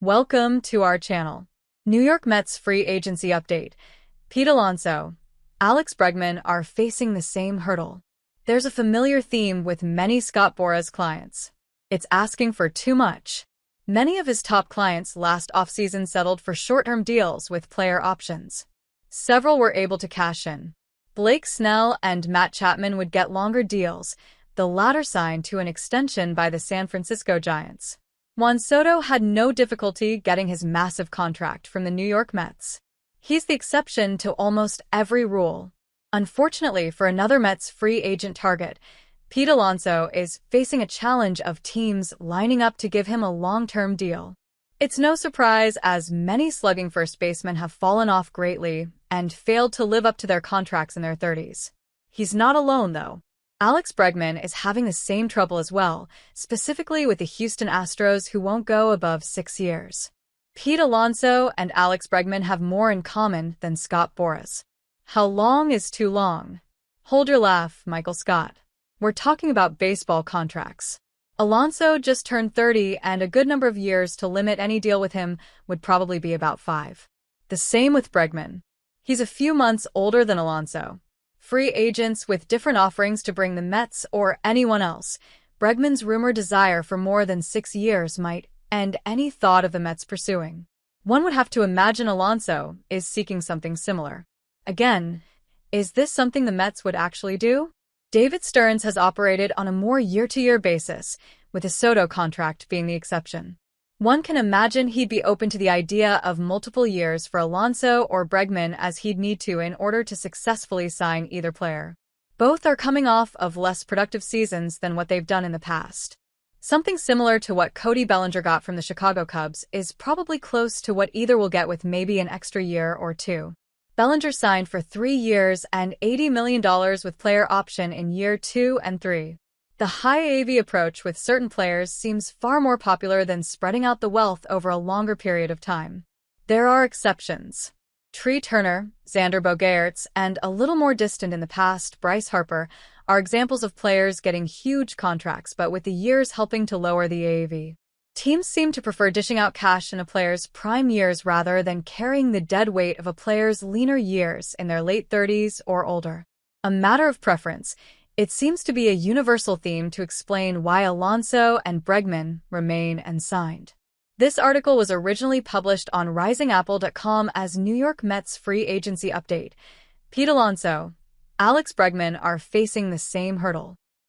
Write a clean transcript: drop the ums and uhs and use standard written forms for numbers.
Welcome to our channel. New York Mets free agency update. Pete Alonso, Alex Bregman are facing the same hurdle. There's a familiar theme with many Scott Boras clients. It's asking for too much. Many of his top clients last offseason settled for short-term deals with player options. Several were able to cash in. Blake Snell and Matt Chapman would get longer deals, the latter signed to an extension by the San Francisco Giants. Juan Soto had no difficulty getting his massive contract from the New York Mets. He's the exception to almost every rule. Unfortunately for another Mets free agent target, Pete Alonso is facing a challenge of teams lining up to give him a long-term deal. It's no surprise, as many slugging first basemen have fallen off greatly and failed to live up to their contracts in their 30s. He's not alone, though. Alex Bregman is having the same trouble as well, specifically with the Houston Astros, who won't go above 6 years. Pete Alonso and Alex Bregman have more in common than Scott Boras. How long is too long? Hold your laugh, Michael Scott. We're talking about baseball contracts. Alonso just turned 30, and a good number of years to limit any deal with him would probably be about 5. The same with Bregman. He's a few months older than Alonso. Free agents with different offerings to bring the Mets or anyone else, Bregman's rumored desire for more than 6 years might end any thought of the Mets pursuing. One would have to imagine Alonso is seeking something similar. Again, is this something the Mets would actually do? David Stearns has operated on a more year-to-year basis, with his Soto contract being the exception. One can imagine he'd be open to the idea of multiple years for Alonso or Bregman, as he'd need to in order to successfully sign either player. Both are coming off of less productive seasons than what they've done in the past. Something similar to what Cody Bellinger got from the Chicago Cubs is probably close to what either will get, with maybe an extra year or two. Bellinger signed for 3 years and $80 million with player option in year 2 and 3. The high AV approach with certain players seems far more popular than spreading out the wealth over a longer period of time. There are exceptions. Trey Turner, Xander Bogaerts, and a little more distant in the past, Bryce Harper, are examples of players getting huge contracts but with the years helping to lower the AAV. Teams seem to prefer dishing out cash in a player's prime years rather than carrying the dead weight of a player's leaner years in their late 30s or older. A matter of preference, it seems to be a universal theme to explain why Alonso and Bregman remain unsigned. This article was originally published on risingapple.com as New York Mets free agency update. Pete Alonso, Alex Bregman are facing the same hurdle.